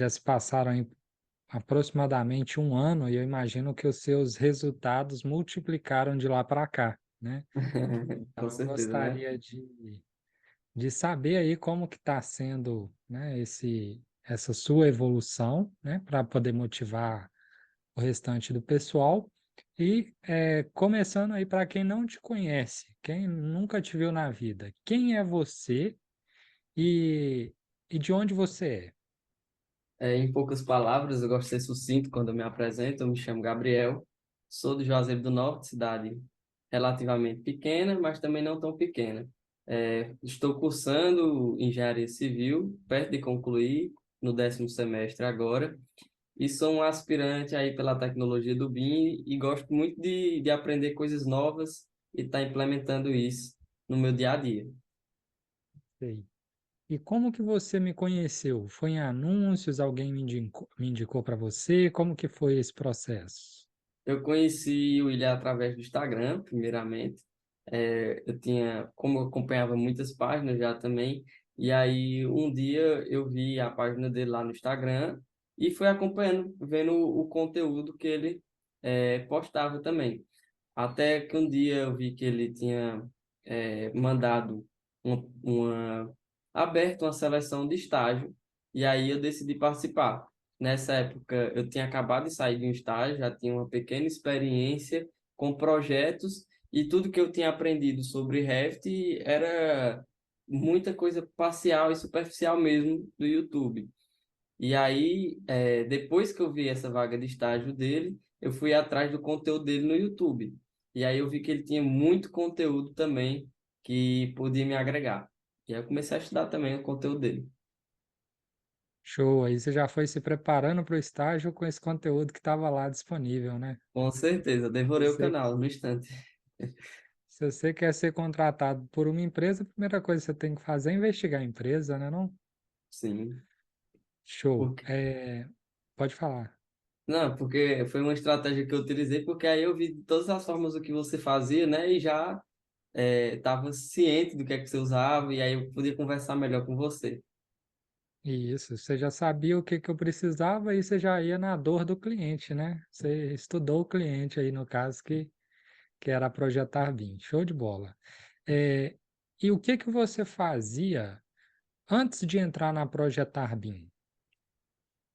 Já se passaram aí aproximadamente um ano e eu imagino que os seus resultados multiplicaram de lá para cá, né? Com Então eu certeza, né? gostaria de saber aí como que está sendo, né, essa sua evolução, né, para poder motivar o restante do pessoal. E começando aí para quem não te conhece, quem nunca te viu na vida, quem é você e, e de onde você é? Em poucas palavras, eu gosto de ser sucinto quando eu me apresento. Eu me chamo Gabriel, sou de Juazeiro do Norte, cidade relativamente pequena, mas também não tão pequena. Estou cursando engenharia civil, perto de concluir, no 10º semestre agora, e sou um aspirante aí pela tecnologia do BIM e gosto muito de aprender coisas novas e estar implementando isso no meu dia a dia. Sei. E como que você me conheceu? Foi em anúncios? Alguém me indicou para você? Como que foi esse processo? Eu conheci o Ilha através do Instagram, primeiramente. Como eu acompanhava muitas páginas já também, e aí um dia eu vi a página dele lá no Instagram e fui acompanhando, vendo o conteúdo que ele postava também. Até que um dia eu vi que ele tinha mandado aberto uma seleção de estágio, e aí eu decidi participar. Nessa época eu tinha acabado de sair de um estágio, já tinha uma pequena experiência com projetos, e tudo que eu tinha aprendido sobre Revit era muita coisa parcial e superficial mesmo do YouTube. E aí, depois que eu vi essa vaga de estágio dele, eu fui atrás do conteúdo dele no YouTube. E aí eu vi que ele tinha muito conteúdo também que podia me agregar. E aí eu comecei a estudar também o conteúdo dele. Show, aí você já foi se preparando para o estágio com esse conteúdo que estava lá disponível, né? Com certeza, devorei o Você, canal no instante. se você quer ser contratado por uma empresa, a primeira coisa que você tem que fazer é investigar a empresa, né, não? Sim. Show. Porque, Pode falar. não, porque foi uma estratégia que eu utilizei, porque aí eu vi de todas as formas o que você fazia, né? E já estava ciente do que é que você usava, e aí eu podia conversar melhor com você. Isso, você já sabia o que que eu precisava e você já ia na dor do cliente, né? Você estudou o cliente aí, no caso, que era a Projetar BIM. Show de bola. É, e o que que você fazia antes de entrar na Projetar BIM?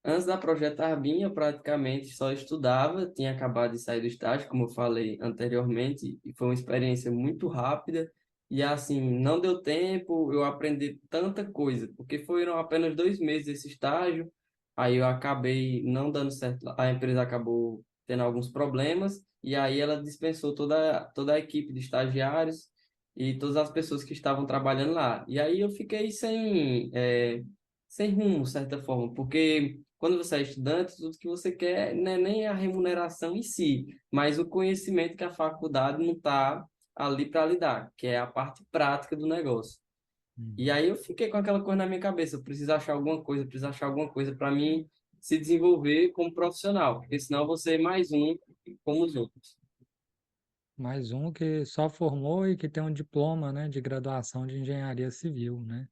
Antes da Projetar BIM, eu praticamente só estudava, tinha acabado de sair do estágio, como eu falei anteriormente, e foi uma experiência muito rápida, e assim, não deu tempo eu aprender tanta coisa, porque foram apenas 2 meses esse estágio, aí eu acabei não dando certo, a empresa acabou tendo alguns problemas, e aí ela dispensou toda a equipe de estagiários e todas as pessoas que estavam trabalhando lá. E aí eu fiquei sem rumo, de certa forma, porque quando você é estudante, tudo que você quer não é nem a remuneração em si, mas o conhecimento que a faculdade não está ali para lhe dar, que é a parte prática do negócio. E Uhum. aí eu fiquei com aquela coisa na minha cabeça, eu preciso achar alguma coisa, preciso achar alguma coisa para mim se desenvolver como profissional, porque senão eu vou ser mais um como os outros. Mais um que só formou e que tem um diploma, né, de graduação de engenharia civil, né?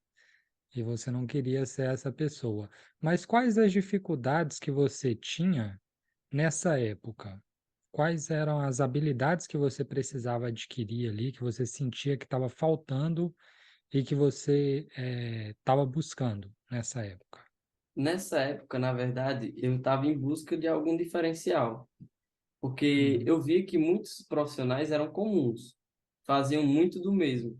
E você não queria ser essa pessoa. Mas quais as dificuldades que você tinha nessa época? Quais eram as habilidades que você precisava adquirir ali, que você sentia que estava faltando e que você estava buscando nessa época? Nessa época, na verdade, eu estava em busca de algum diferencial, porque Uhum. eu via que muitos profissionais eram comuns, faziam muito do mesmo.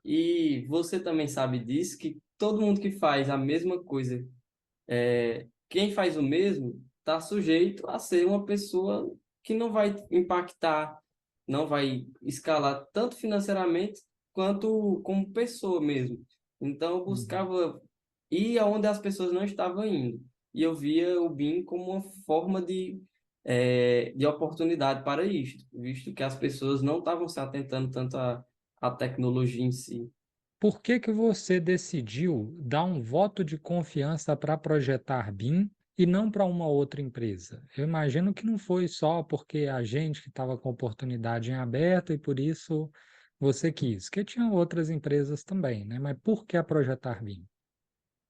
E você também sabe disso, que todo mundo que faz a mesma coisa, quem faz o mesmo, está sujeito a ser uma pessoa que não vai impactar, não vai escalar tanto financeiramente quanto como pessoa mesmo. Então eu Uhum. buscava ir aonde as pessoas não estavam indo. E eu via o BIM como uma forma de oportunidade para isto, visto que as pessoas não estavam se atentando tanto à tecnologia em si. Por que que você decidiu dar um voto de confiança para projetar BIM e não para uma outra empresa? Eu imagino que não foi só porque a gente que estava com a oportunidade em aberto e por isso você quis, que tinha outras empresas também, né? Mas por que a Projetar BIM?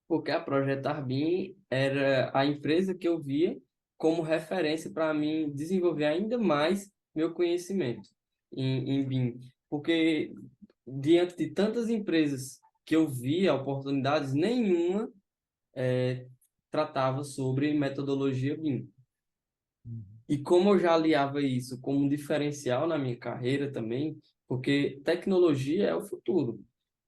Porque a Projetar BIM era a empresa que eu via como referência para mim desenvolver ainda mais meu conhecimento em BIM. Porque diante de tantas empresas que eu via oportunidades, nenhuma tratava sobre metodologia BIM. Uhum. E como eu já aliava isso como um diferencial na minha carreira também, porque tecnologia é o futuro.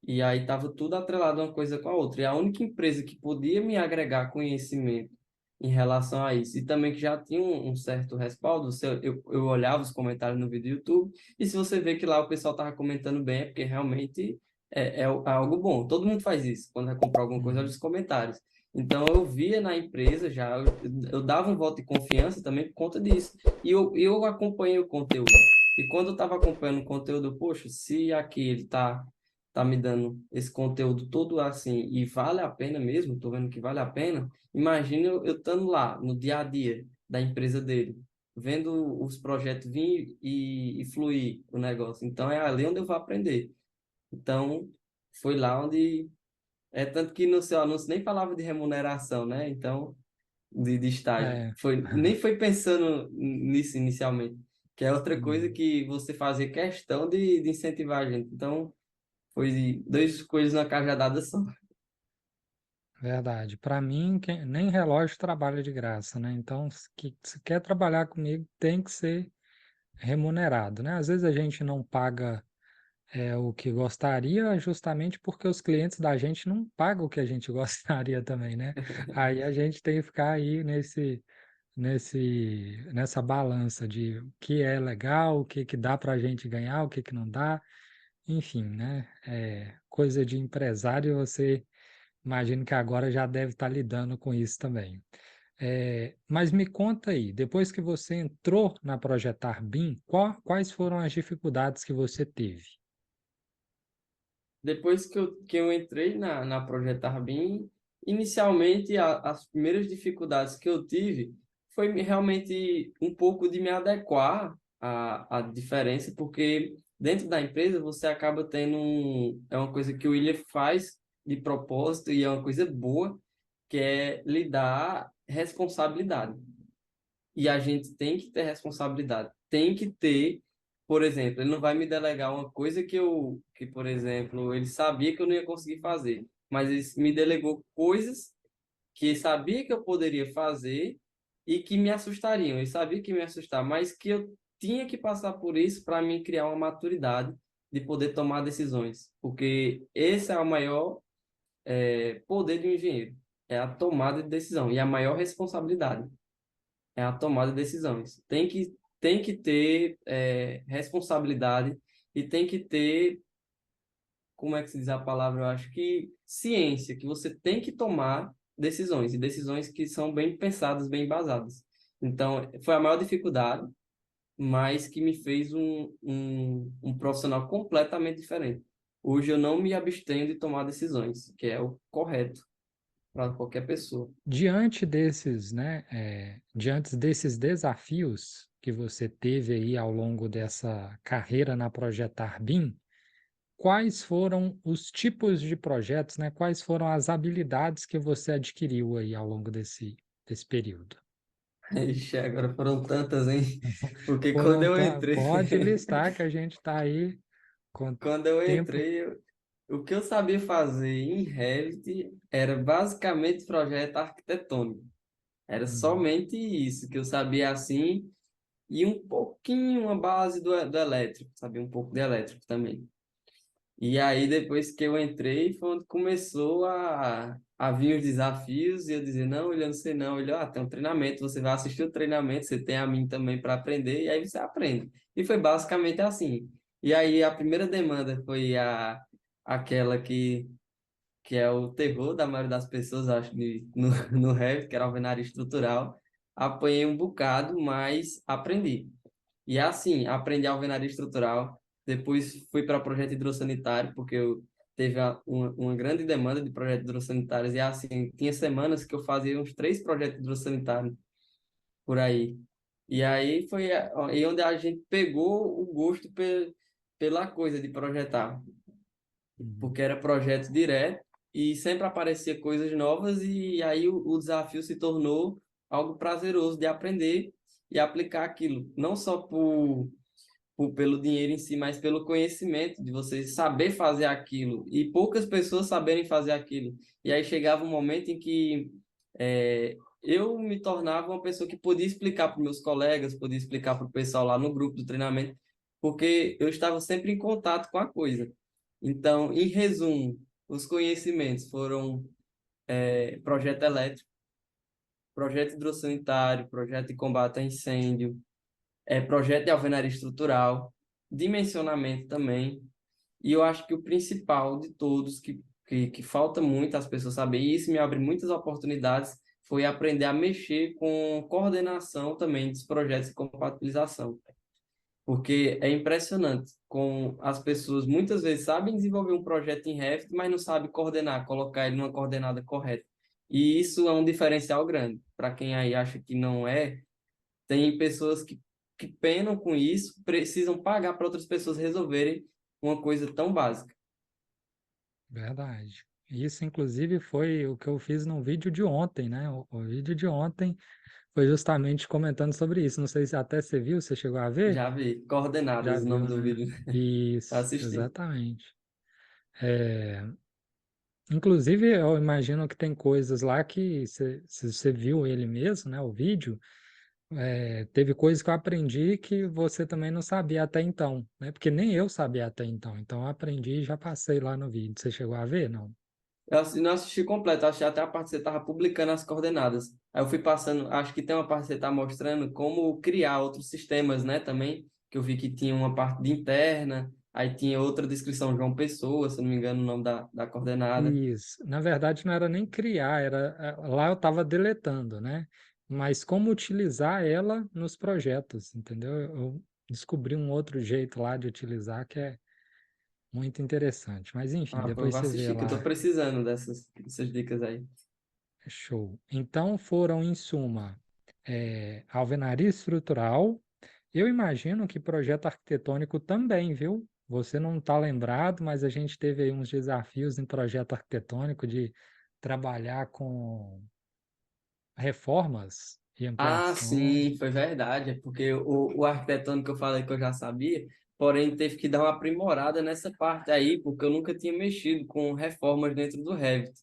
E aí estava tudo atrelado uma coisa com a outra. E a única empresa que podia me agregar conhecimento em relação a isso, e também que já tinha um certo respaldo, eu olhava os comentários no vídeo do YouTube, e se você vê que lá o pessoal estava comentando bem, é porque realmente é algo bom. Todo mundo faz isso. Quando vai comprar alguma coisa, olha os Uhum. comentários. Então, eu via na empresa já, eu dava um voto de confiança também por conta disso. E eu acompanhei o conteúdo. E quando eu estava acompanhando o conteúdo, poxa, se aqui ele tá me dando esse conteúdo todo assim, e vale a pena mesmo, estou vendo que vale a pena, imagina eu estando lá, no dia a dia da empresa dele, vendo os projetos vir e fluir o negócio. Então, é ali onde eu vou aprender. Então, foi lá onde tanto que no seu anúncio nem falava de remuneração, né? Então, de estágio. É. Nem foi pensando nisso inicialmente, que é outra coisa Uhum. que você fazia questão de incentivar a gente. Então, foi duas coisas na cajadada só. Verdade. Para mim, nem relógio trabalha de graça, né? Então, se quer trabalhar comigo, tem que ser remunerado, né? Às vezes a gente não paga o que gostaria, justamente porque os clientes da gente não pagam o que a gente gostaria também, né? Aí a gente tem que ficar aí nessa balança de o que é legal, o que que dá para a gente ganhar, o que que não dá, enfim, né? Coisa de empresário, você imagino que agora já deve estar lidando com isso também. Mas me conta aí, depois que você entrou na Projetar BIM, quais foram as dificuldades que você teve? Depois que eu entrei na Projetar BIM, inicialmente as primeiras dificuldades que eu tive foi realmente um pouco de me adequar à diferença, porque dentro da empresa você acaba tendo é uma coisa que o William faz de propósito e é uma coisa boa, que é lhe dar responsabilidade. E a gente tem que ter responsabilidade. Tem que ter, por exemplo, ele não vai me delegar uma coisa por exemplo, ele sabia que eu não ia conseguir fazer, mas ele me delegou coisas que sabia que eu poderia fazer e que me assustariam. Ele sabia que me assustar, mas que eu tinha que passar por isso para mim criar uma maturidade de poder tomar decisões, porque esse é o maior poder de um engenheiro, é a tomada de decisão e a maior responsabilidade é a tomada de decisões. Tem que ter responsabilidade e tem que ter, como é que se diz a palavra? Eu acho que ciência, que você tem que tomar decisões, e decisões que são bem pensadas, bem embasadas. Então, foi a maior dificuldade, mas que me fez um profissional completamente diferente. Hoje eu não me abstenho de tomar decisões, que é o correto para qualquer pessoa. Diante desses desafios que você teve aí ao longo dessa carreira na Projetar BIM, quais foram os tipos de projetos, né? Quais foram as habilidades que você adquiriu aí ao longo desse período? Ixi, agora foram tantas, hein? Porque quando eu entrei, Pode listar que a gente está aí com quando eu tempo. entrei, o que eu sabia fazer em Revit era basicamente projeto arquitetônico. Era Uhum. somente isso que eu sabia assim, e um pouquinho uma base do elétrico, sabia um pouco de elétrico também. E aí, depois que eu entrei, foi onde começou a vir os desafios, e eu dizia, não, eu não sei não. Ele, tem um treinamento, você vai assistir o treinamento, você tem a mim também para aprender, e aí você aprende. E foi basicamente assim. E aí, a primeira demanda foi aquela que é o terror da maioria das pessoas, acho, no Revit, que era a alvenaria estrutural. Apanhei um bocado, mas aprendi. E assim, aprendi alvenaria estrutural. Depois fui para projeto hidrossanitário, porque eu teve uma grande demanda de projetos hidrossanitários. E assim, tinha semanas que eu fazia uns 3 projetos hidrossanitários por aí. E aí foi aí onde a gente pegou o gosto pela coisa de projetar, Uhum. porque era projeto direto. e sempre aparecia coisas novas e aí o desafio se tornou algo prazeroso de aprender e aplicar aquilo, não só pelo dinheiro em si, mas pelo conhecimento de você saber fazer aquilo e poucas pessoas saberem fazer aquilo. E aí chegava um momento em que eu me tornava uma pessoa que podia explicar para os meus colegas, podia explicar para o pessoal lá no grupo do treinamento, porque eu estava sempre em contato com a coisa. Então, em resumo, os conhecimentos foram projeto elétrico, projeto hidrossanitário, projeto de combate a incêndio, projeto de alvenaria estrutural, dimensionamento também. E eu acho que o principal de todos, que falta muito as pessoas saberem, e isso me abre muitas oportunidades, foi aprender a mexer com coordenação também dos projetos de compatibilização. Porque é impressionante com as pessoas muitas vezes sabem desenvolver um projeto em Revit, mas não sabem coordenar, colocar ele numa coordenada correta. E isso é um diferencial grande. Para quem aí acha que não é, tem pessoas que penam com isso, precisam pagar para outras pessoas resolverem uma coisa tão básica. Verdade. Isso, inclusive, foi o que eu fiz no vídeo de ontem, né? O vídeo de ontem foi justamente comentando sobre isso. Não sei se até você viu, você chegou a ver? Já vi, Já coordenadas, o nome viu, do né? vídeo. Isso, Assisti. exatamente. É, inclusive, eu imagino que tem coisas lá que, se você viu ele mesmo, né? O vídeo, teve coisas que eu aprendi que você também não sabia até então, né? Porque nem eu sabia até então. Então, eu aprendi e já passei lá no vídeo. Você chegou a ver? Não? Não assisti completo, achei até a parte que você estava publicando as coordenadas. Aí eu fui passando, acho que tem uma parte que você está mostrando como criar outros sistemas, né, também, que eu vi que tinha uma parte de interna, aí tinha outra descrição, João Pessoa, se eu não me engano, o nome da coordenada. Isso. Na verdade, não era nem criar, lá eu estava deletando, né? Mas como utilizar ela nos projetos, entendeu? Eu descobri um outro jeito lá de utilizar que é muito interessante. Mas enfim, Ah, pô, eu depois vou você vê assistir, que eu tô lá. precisando dessas dicas aí. Show. Então foram, em suma, alvenaria estrutural. Eu imagino que projeto arquitetônico também, viu? Você não está lembrado, mas a gente teve aí uns desafios em projeto arquitetônico de trabalhar com reformas e Ah, ampliações. sim, foi verdade. É porque o arquitetônico que eu falei que eu já sabia, porém teve que dar uma aprimorada nessa parte aí, porque eu nunca tinha mexido com reformas dentro do Revit.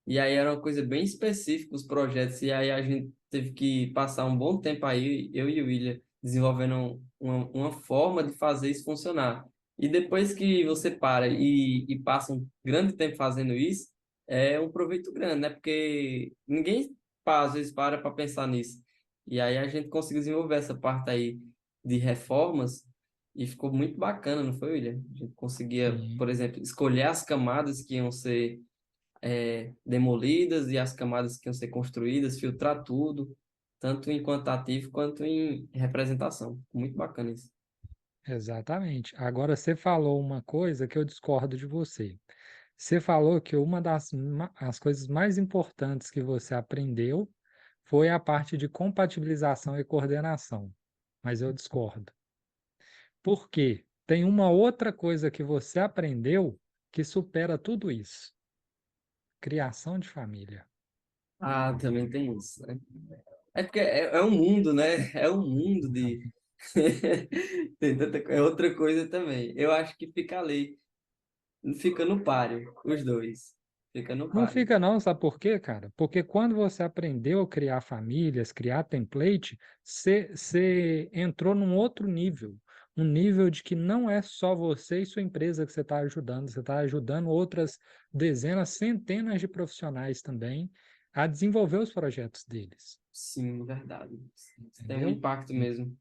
E aí era uma coisa bem específica os projetos, e aí a gente teve que passar um bom tempo aí, eu e o William, desenvolvendo uma forma de fazer isso funcionar. E depois que você para e passa um grande tempo fazendo isso, é um proveito grande, né? Porque ninguém, às vezes, para pensar nisso. E aí a gente conseguiu desenvolver essa parte aí de reformas e ficou muito bacana, não foi, William? A gente conseguia, Sim, por exemplo, escolher as camadas que iam ser demolidas e as camadas que iam ser construídas, filtrar tudo, tanto em quantitativo quanto em representação. Muito bacana isso. exatamente. Agora você falou uma coisa que eu discordo de você. Você falou que uma as coisas mais importantes que você aprendeu foi a parte de compatibilização e coordenação, mas eu discordo. Por quê? Tem uma outra coisa que você aprendeu que supera tudo isso: criação de família. Ah, também tem isso, né? É porque é um mundo, né? É um mundo de. É outra coisa também. Eu acho que fica ali, fica no páreo, os dois. Fica no Não páreo. fica não, sabe por quê, cara? Porque quando você aprendeu a criar famílias, criar template, você entrou num outro nível, um nível de que não é só você e sua empresa que você está ajudando outras dezenas, centenas de profissionais também a desenvolver os projetos deles, Sim, verdade. Tem um entendeu? impacto mesmo.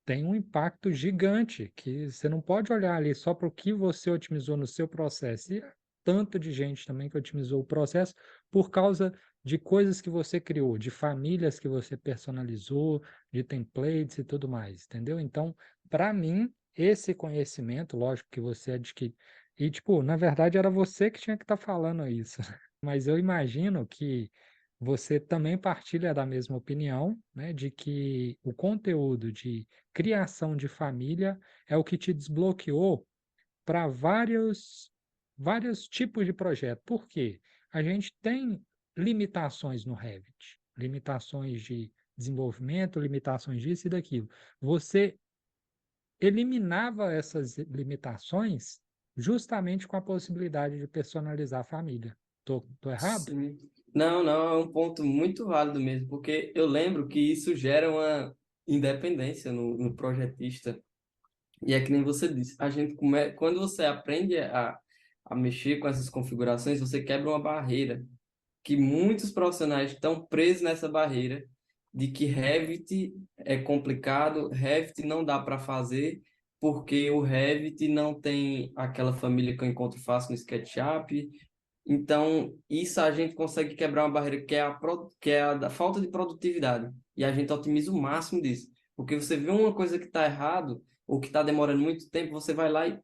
Tem um impacto gigante que você não pode olhar ali só para o que você otimizou no seu processo. E tanto de gente também que otimizou o processo por causa de coisas que você criou, de famílias que você personalizou, de templates e tudo mais, entendeu? Então, para mim, esse conhecimento, lógico que você adquire. E, tipo, na verdade era você que tinha que estar falando isso. Mas eu imagino que você também partilha da mesma opinião, né, de que o conteúdo de criação de família é o que te desbloqueou para vários tipos de projeto. Por quê? A gente tem limitações no Revit, limitações de desenvolvimento, limitações disso e daquilo. Você eliminava essas limitações justamente com a possibilidade de personalizar a família. Tô errado? Sim. Não, não, é um ponto muito válido mesmo, porque eu lembro que isso gera uma independência no projetista. E é que nem você disse, quando você aprende a mexer com essas configurações, você quebra uma barreira que muitos profissionais estão presos nessa barreira de que Revit é complicado, Revit não dá para fazer, porque o Revit não tem aquela família que eu encontro fácil no SketchUp. Então, isso a gente consegue quebrar uma barreira que é a da falta de produtividade. E a gente otimiza o máximo disso. Porque você vê uma coisa que está errado, ou que está demorando muito tempo, você vai lá e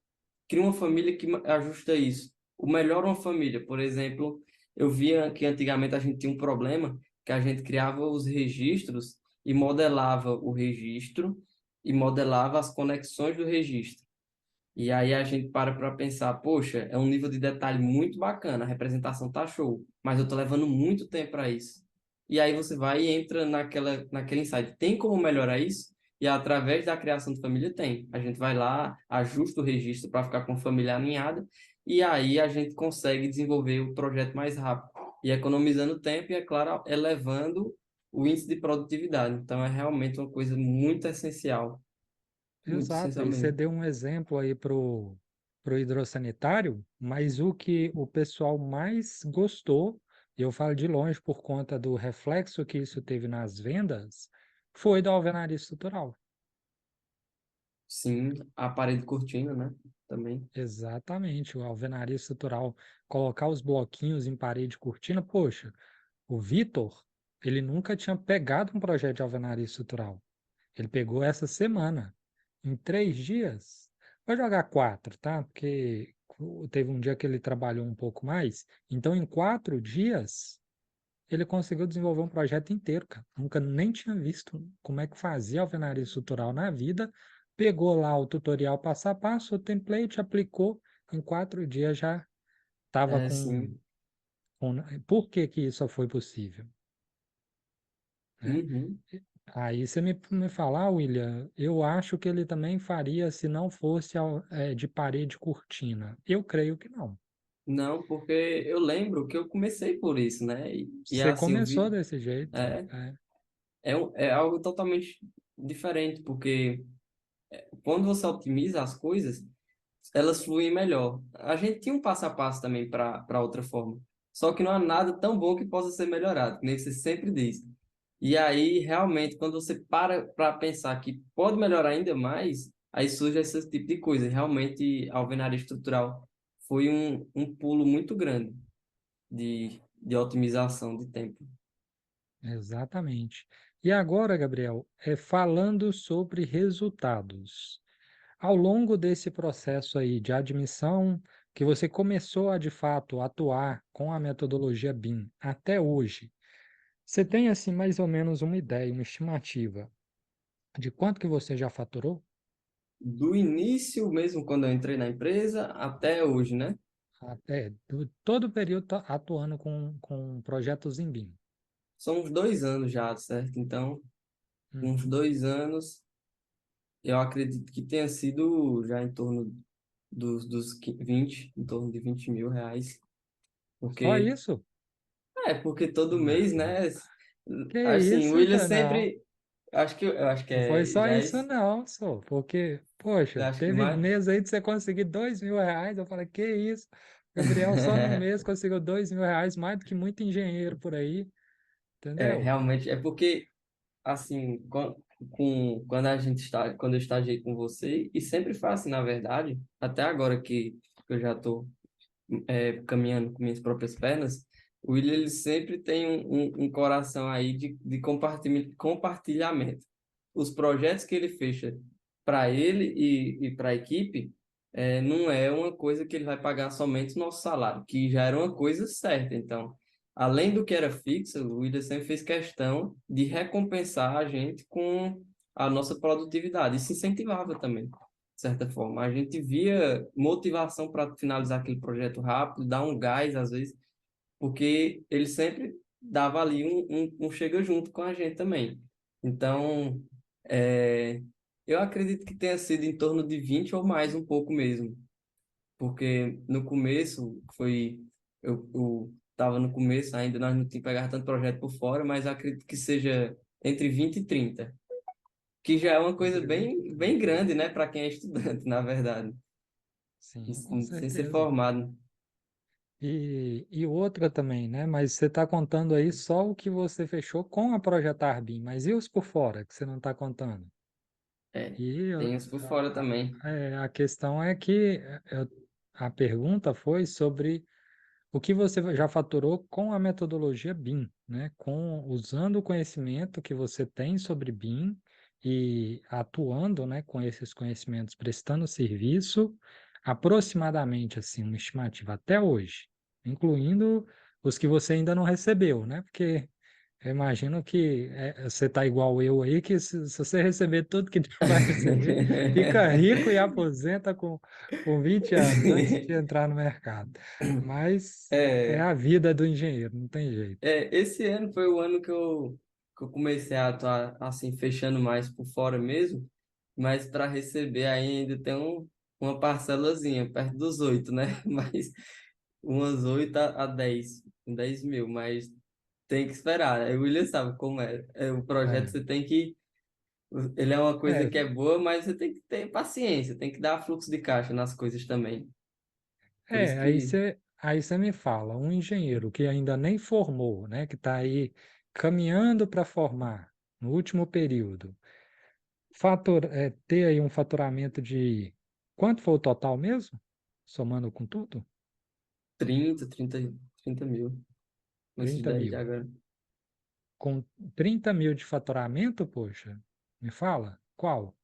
cria uma família que ajusta isso. O melhor uma família, por exemplo, eu via que antigamente a gente tinha um problema que a gente criava os registros e modelava o registro e modelava as conexões do registro. E aí a gente para pensar, poxa, é um nível de detalhe muito bacana, a representação tá show, mas eu tô levando muito tempo para isso. E aí você vai e entra naquele insight, tem como melhorar isso? E através da criação de família tem. A gente vai lá, ajusta o registro para ficar com a família alinhada, e aí a gente consegue desenvolver o projeto mais rápido. E economizando tempo e, é claro, elevando o índice de produtividade. Então é realmente uma coisa muito Exato, essencial e você mesmo. deu um exemplo aí pro hidrossanitário, mas o que o pessoal mais gostou, e eu falo de longe por conta do reflexo que isso teve nas vendas, foi da alvenaria estrutural. Sim, a parede cortina, né? Também. Exatamente, o alvenaria estrutural, colocar os bloquinhos em parede e cortina, poxa, o Vitor, ele nunca tinha pegado um projeto de alvenaria estrutural. Ele pegou essa semana. Em 3 dias, vou jogar 4, tá? Porque teve um dia que ele trabalhou um pouco mais. Então, em 4 dias, ele conseguiu desenvolver um projeto inteiro, cara. Nunca nem tinha visto como é que fazia alvenaria estrutural na vida. Pegou lá o tutorial passo a passo, o template, aplicou. Em 4 dias já estava É, sim. com... Por que que isso foi possível, né? Uhum. Aí você me falar, William, eu acho que ele também faria se não fosse de parede cortina. Eu creio que não. Não, porque eu lembro que eu comecei por isso, né? E Você assim, eu começou vi. desse jeito. É, É, é algo totalmente diferente, porque quando você otimiza as coisas, elas fluem melhor. A gente tinha um passo a passo também para outra forma. Só que não há nada tão bom que possa ser melhorado, que nem você sempre diz. E aí, realmente, quando você para pensar que pode melhorar ainda mais, aí surge esse tipo de coisa. Realmente, a alvenaria estrutural foi um pulo muito grande de otimização de tempo. exatamente. E agora, Gabriel, falando sobre resultados. Ao longo desse processo aí de admissão, que você começou a de fato atuar com a metodologia BIM até hoje, você tem assim mais ou menos uma ideia, uma estimativa de quanto que você já faturou? Do início mesmo, quando eu entrei na empresa, até hoje, né? Todo o período tá atuando com projetos em BIM. São uns 2 anos já, certo? Então, uns Uhum. 2 anos, eu acredito que tenha sido já em torno dos 20, em torno de 20 mil reais. Só Porque, isso? porque todo mês, Não. né? Que Assim, o isso, William cara? Não. sempre. Eu acho que Não foi só já é, isso, não, só. Porque, eu poxa, acho que teve mais. mês aí de você conseguir R$ 2.000. Eu falei, que isso? Gabriel só no mês conseguiu R$ 2.000, mais do que muito engenheiro por aí, entendeu? Realmente, é porque, assim, quando a gente está, quando eu estagiei com você, e sempre faço, na verdade, até agora que eu já estou caminhando com minhas próprias pernas, o William ele sempre tem um coração aí de compartilhamento. Os projetos que ele fecha para ele e para a equipe, não é uma coisa que ele vai pagar somente o nosso salário, que já era uma coisa certa. Então, além do que era fixo, o William sempre fez questão de recompensar a gente com a nossa produtividade. Isso incentivava também. de certa forma. A gente via motivação para finalizar aquele projeto rápido, dar um gás às vezes, porque ele sempre dava ali um chega junto com a gente também. Então, é, eu acredito que tenha sido em torno de 20 ou mais, um pouco mesmo, porque no começo eu estava no começo ainda, nós não tínhamos pegado tanto projeto por fora, mas eu acredito que seja entre 20 e 30, que já é uma coisa Entre 20 e bem 30. grande, né, para quem é estudante, na verdade, Sim, com sem ser certeza. formado. E outra também, né? Mas você está contando aí só o que você fechou com a Projetar BIM, mas e os por fora que você não está contando? É, E tem isso por fora também. a questão é que a pergunta foi sobre o que você já faturou com a metodologia BIM, né? Usando o conhecimento que você tem sobre BIM e atuando, né, com esses conhecimentos, prestando serviço, aproximadamente assim, uma estimativa até hoje, incluindo os que você ainda não recebeu, né? Porque eu imagino que você está igual eu aí, que se você receber tudo que vai receber, fica rico e aposenta com 20 anos antes de entrar no mercado. Mas é É, a vida do engenheiro, não tem jeito. esse ano foi o ano que eu comecei a atuar assim, fechando mais por fora mesmo, mas para receber ainda tem uma parcelazinha, perto dos 8, né? Mas umas 8 a 10 mil, mas tem que esperar, né? O William sabe como é. O projeto É, você tem que. Ele é uma coisa é, que é boa, mas você tem que ter paciência, tem que dar fluxo de caixa nas coisas também. Por isso que aí você me fala, um engenheiro que ainda nem formou, né, que está aí caminhando para formar, no último período, ter aí um faturamento de quanto foi o total mesmo? Somando com tudo? 30 mil. Esses 30 10 mil. agora. Com 30 mil de faturamento, poxa, me fala, qual?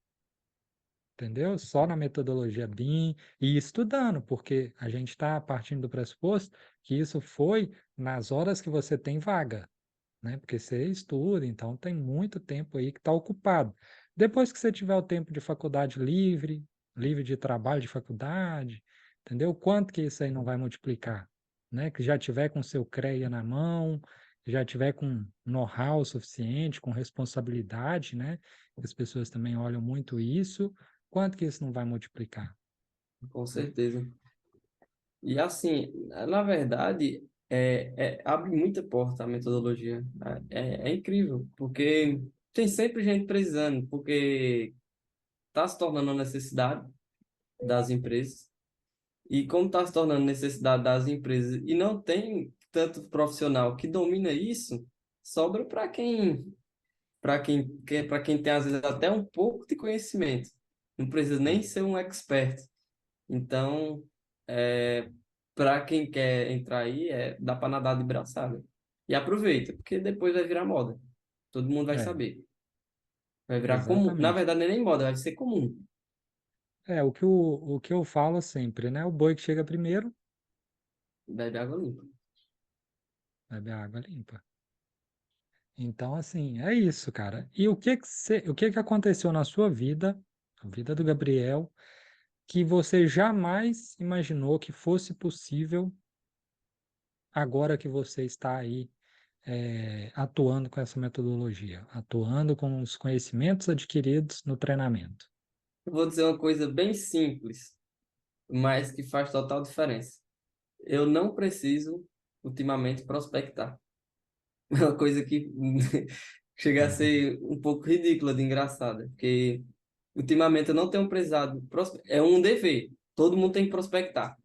Entendeu? Só na metodologia BIM e estudando, porque a gente está partindo do pressuposto que isso foi nas horas que você tem vaga, né? Porque você estuda, então tem muito tempo aí que está ocupado. Depois que você tiver o tempo de faculdade livre, livre de trabalho de faculdade, entendeu? Quanto que isso aí não vai multiplicar, né? Que já tiver com seu CREA na mão, já tiver com know-how suficiente, com responsabilidade, né? As pessoas também olham muito isso. Quanto que isso não vai multiplicar, Com né? certeza. E assim, na verdade, abre muita porta a metodologia. É incrível, porque tem sempre gente precisando, porque está se tornando uma necessidade das empresas. E como está se tornando necessidade das empresas e não tem tanto profissional que domina isso, sobra para quem tem às vezes até um pouco de conhecimento. Não precisa nem É, ser um expert. Então, para quem quer entrar aí, dá para nadar de braçada. E aproveita, porque depois vai virar moda. Todo mundo vai é, saber. Vai virar comum. Na exatamente. verdade, não é nem moda, vai ser comum. O que eu falo sempre, né? O boi que chega primeiro, Bebe água limpa. bebe a água limpa. Então, assim, é isso, cara. E o que que aconteceu na sua vida, a vida do Gabriel, que você jamais imaginou que fosse possível agora que você está aí atuando com essa metodologia, atuando com os conhecimentos adquiridos no treinamento? Eu vou dizer uma coisa bem simples, mas que faz total diferença. Eu não preciso, ultimamente, prospectar. É uma coisa que chega a ser um pouco ridícula de engraçada, porque ultimamente eu não tenho precisado. É um dever. Todo mundo tem que prospectar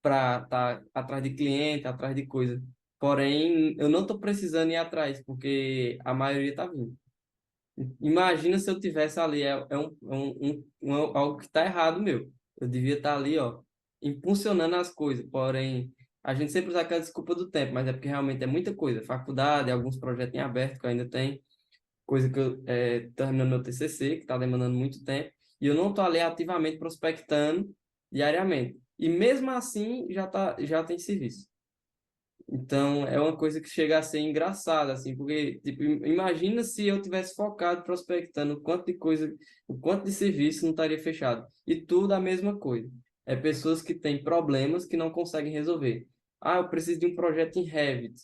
para estar atrás de cliente, atrás de coisa. Porém, eu não estou precisando ir atrás, porque a maioria está vindo. Imagina se eu tivesse ali, algo que está errado, meu. Eu devia estar ali, ó, impulsionando as coisas. Porém, a gente sempre usa aquela desculpa do tempo, mas é porque realmente é muita coisa. Faculdade, alguns projetos em aberto que eu ainda tenho, coisa que eu terminando meu TCC, que está demandando muito tempo, e eu não estou ali ativamente prospectando diariamente. E mesmo assim, já tem serviço. Então, é uma coisa que chega a ser engraçada, assim, porque, tipo, imagina se eu tivesse focado prospectando o quanto de coisa, o quanto de serviço não estaria fechado. E tudo a mesma coisa. É pessoas que têm problemas que não conseguem resolver. Ah, eu preciso de um projeto em Revit.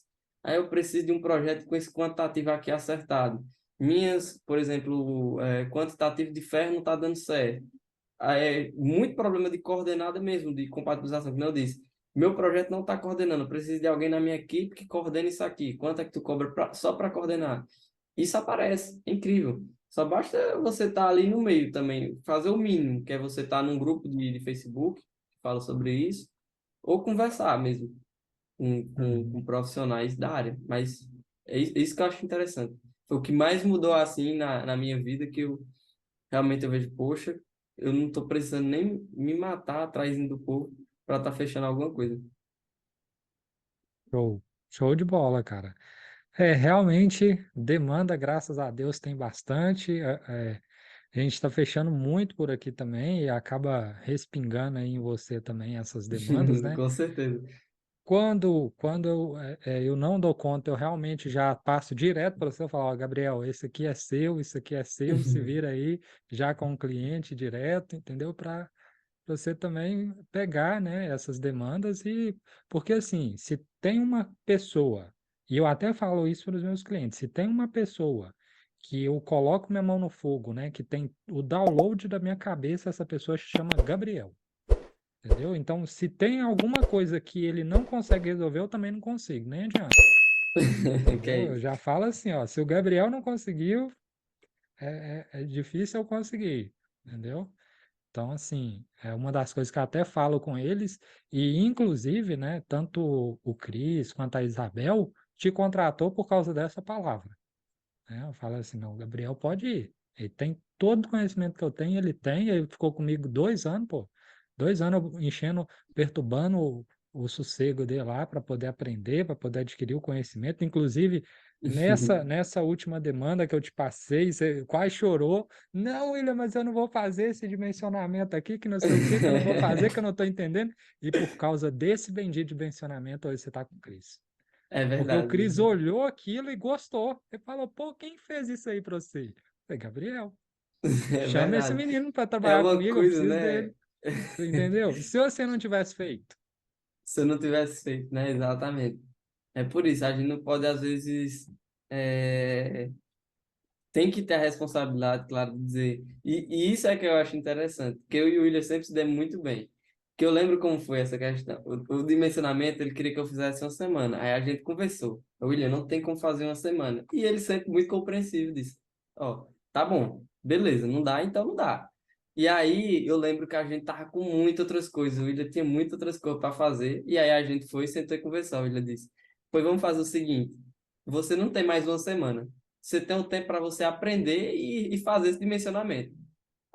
Ah, eu preciso de um projeto com esse quantitativo aqui acertado. Minhas, por exemplo, quantitativo de ferro não está dando certo. Muito problema de coordenada mesmo, de compatibilização, como eu disse. Meu projeto não está coordenando, eu preciso de alguém na minha equipe que coordene isso aqui. Quanto é que tu cobra só para coordenar? Isso aparece, é incrível. Só basta você estar ali no meio também, fazer o mínimo, que é você estar num grupo de Facebook que fala sobre isso, ou conversar mesmo com Uhum. profissionais da área. Mas é isso que eu acho interessante. Foi o que mais mudou assim na minha vida, que eu realmente eu vejo, poxa, eu não estou precisando nem me matar atrás do povo para estar fechando alguma coisa. Show. Show de bola, cara. É, realmente, demanda, graças a Deus, tem bastante. A gente está fechando muito por aqui também e acaba respingando aí em você também essas demandas, né? Com certeza. Quando eu não dou conta, eu realmente já passo direto para você e falo, ó, Gabriel, esse aqui é seu, isso aqui é seu, se vira aí já com o cliente direto, entendeu? Para você também pegar, né, essas demandas e porque assim, se tem uma pessoa, e eu até falo isso para os meus clientes, se tem uma pessoa que eu coloco minha mão no fogo, né, que tem o download da minha cabeça, essa pessoa se chama Gabriel, entendeu? Então, se tem alguma coisa que ele não consegue resolver, eu também não consigo, nem adianta, Que é entendeu? Eu isso. já falo assim, ó, se o Gabriel não conseguiu, é difícil eu conseguir, entendeu? Então, assim, é uma das coisas que eu até falo com eles, e inclusive, né, tanto o Cris quanto a Isabel te contratou por causa dessa palavra, né? Eu falo assim, não, o Gabriel pode ir. Ele tem todo o conhecimento que eu tenho, ele ficou comigo 2 anos, pô. 2 anos eu enchendo, perturbando o sossego dele lá para poder aprender, para poder adquirir o conhecimento. Inclusive, nessa última demanda que eu te passei, você quase chorou. Não, William, mas eu não vou fazer esse dimensionamento aqui, que não sei o que, que eu não vou fazer, que eu não estou entendendo. E por causa desse bendito dimensionamento, hoje você está com o Cris. É Porque o verdade. Cris olhou aquilo e gostou. Ele falou, pô, quem fez isso aí pra você? Eu falei, Gabriel, É chama esse verdade. menino para É trabalhar uma comigo, eu coisa, preciso né? dele. Você entendeu? Se você não tivesse feito. Se eu não tivesse feito, né? Exatamente. É por isso, a gente não pode, às vezes, é, tem que ter a responsabilidade, claro, de dizer. E isso é que eu acho interessante, que eu e o William sempre se demos muito bem. Que eu lembro como foi essa questão. O dimensionamento, ele queria que eu fizesse uma semana. Aí a gente conversou. O William, não tem como fazer uma semana. E ele sempre muito compreensivo disse: Ó, tá bom, beleza, não dá, então não dá. E aí eu lembro que a gente tava com muitas outras coisas. O William tinha muitas outras coisas para fazer. E aí a gente foi e sentou e conversou. O William disse: Pois vamos fazer o seguinte: você não tem mais uma semana, você tem um tempo para você aprender e fazer esse dimensionamento.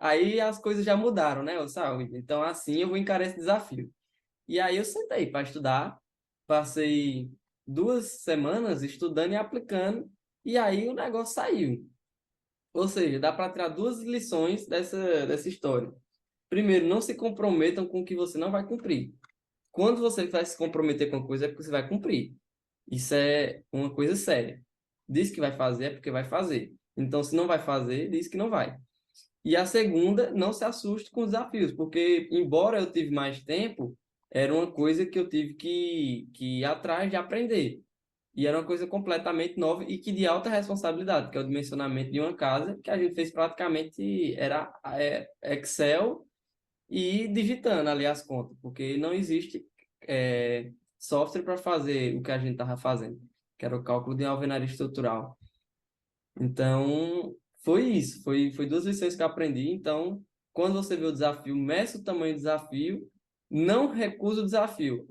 Aí as coisas já mudaram, né, o Saúde? Então, assim, eu vou encarar esse desafio. E aí eu sentei para estudar, passei 2 semanas estudando e aplicando, e aí o negócio saiu. Ou seja, dá para tirar duas lições dessa história. Primeiro, não se comprometam com o que você não vai cumprir. Quando você vai se comprometer com uma coisa, é porque você vai cumprir. Isso é uma coisa séria. Diz que vai fazer, é porque vai fazer. Então, se não vai fazer, diz que não vai. E a segunda, não se assuste com os desafios, porque, embora eu tive mais tempo, era uma coisa que eu tive que ir atrás de aprender. E era uma coisa completamente nova e que de alta responsabilidade, que é o dimensionamento de uma casa, que a gente fez praticamente, era Excel e digitando ali as contas, porque não existe software para fazer o que a gente estava fazendo, que era o cálculo de alvenaria estrutural. Então, foi isso, foi duas lições que eu aprendi. Então, quando você vê o desafio, meça o tamanho do desafio, não recusa o desafio,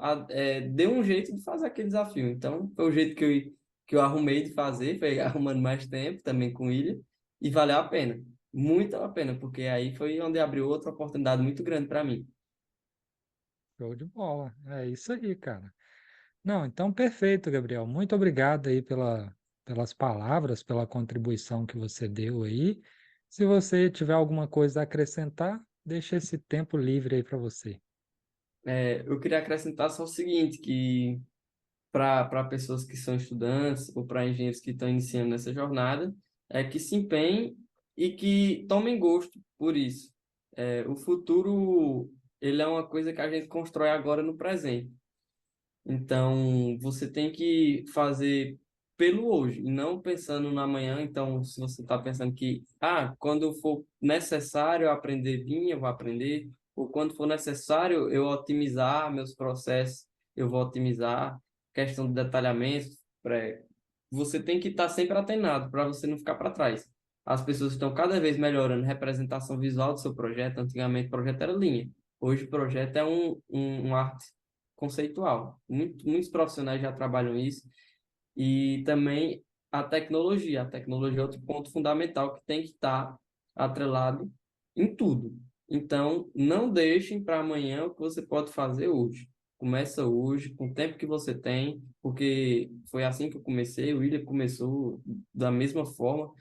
dê um jeito de fazer aquele desafio. Então, foi o jeito que eu arrumei de fazer, foi arrumando mais tempo também com ilha, e valeu a pena, muito a pena, porque aí foi onde abriu outra oportunidade muito grande para mim. Show de bola. É isso aí, cara. Não, então perfeito, Gabriel. Muito obrigado aí pelas palavras, pela contribuição que você deu aí. Se você tiver alguma coisa a acrescentar, deixa esse tempo livre aí para você. Eu queria acrescentar só o seguinte, que para pessoas que são estudantes ou para engenheiros que estão iniciando nessa jornada é que se empenhem e que tomem gosto por isso. O futuro, ele é uma coisa que a gente constrói agora no presente. Então, você tem que fazer pelo hoje, e não pensando no amanhã. Então, se você está pensando que, quando for necessário aprender vinha, eu vou aprender, ou quando for necessário eu otimizar meus processos, eu vou otimizar. Questão de detalhamento, você tem que estar sempre atenado para você não ficar para trás. As pessoas estão cada vez melhorando a representação visual do seu projeto. Antigamente, o projeto era linha. Hoje, o projeto é um arte conceitual. Muitos profissionais já trabalham isso. E também a tecnologia. A tecnologia é outro ponto fundamental que tem que estar atrelado em tudo. Então, não deixem para amanhã o que você pode fazer hoje. Começa hoje, com o tempo que você tem, porque foi assim que eu comecei. O William começou da mesma forma,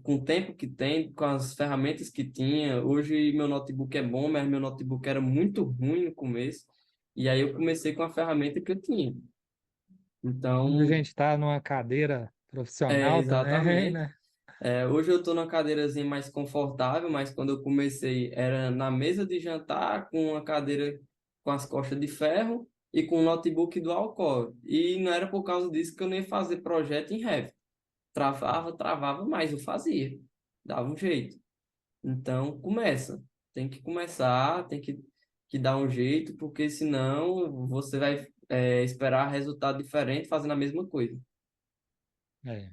com o tempo que tem, com as ferramentas que tinha. Hoje meu notebook é bom, mas meu notebook era muito ruim no começo. E aí eu comecei com a ferramenta que eu tinha. Quando a Então, gente está numa cadeira profissional também, exatamente. né? Hoje eu estou numa cadeirazinha mais confortável, mas quando eu comecei era na mesa de jantar, com uma cadeira com as costas de ferro e com um notebook dual core. E não era por causa disso que eu nem ia fazer projeto em Revit. Travava, mas eu fazia. Dava um jeito. Então, começa. Tem que começar, tem que dar um jeito, porque senão você vai esperar resultado diferente fazendo a mesma coisa. É.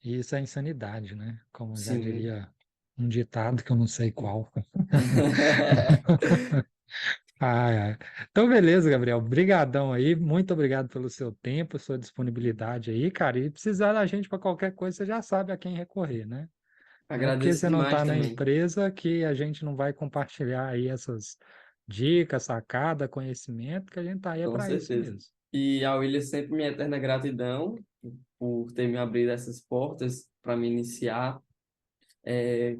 E isso é insanidade, né? Como já Sim. diria um ditado que eu não sei qual. Ai, ai. Então, beleza, Gabriel. Brigadão aí. Muito obrigado pelo seu tempo, sua disponibilidade aí, cara. E precisar da gente para qualquer coisa, você já sabe a quem recorrer, né? Não é porque Agradeço você não demais está na também, empresa que a gente não vai compartilhar aí essas dicas, sacada, conhecimento, que a gente tá aí é com para isso certeza. mesmo. E ao William sempre minha eterna gratidão por ter me abrido essas portas para me iniciar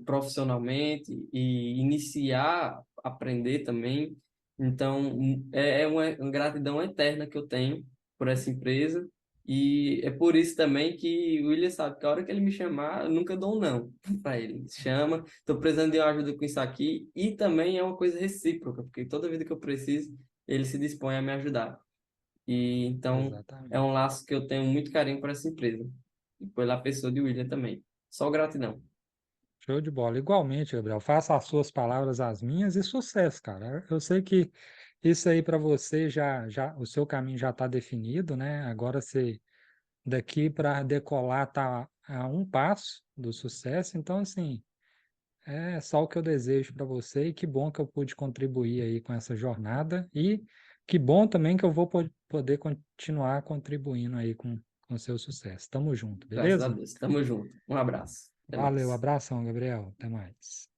profissionalmente e iniciar a aprender também. Então, é uma gratidão eterna que eu tenho por essa empresa. E é por isso também que o William sabe que a hora que ele me chamar, eu nunca dou um não para ele. Chama, estou precisando de uma ajuda com isso aqui. E também é uma coisa recíproca, porque toda vida que eu preciso, ele se dispõe a me ajudar. E então, é um Exatamente. laço que eu tenho muito carinho por essa empresa. E pela pessoa de William também. Só gratidão. Show de bola. Igualmente, Gabriel, faça as suas palavras as minhas e sucesso, cara. Eu sei que isso aí para você o seu caminho já está definido, né? Agora você daqui para decolar tá a um passo do sucesso. Então, assim, é só o que eu desejo para você e que bom que eu pude contribuir aí com essa jornada e que bom também que eu vou poder continuar contribuindo aí com o seu sucesso. Tamo junto, Graças a beleza? Deus. Tamo junto. Um abraço. Até Valeu, mais. abração, Gabriel. Até mais.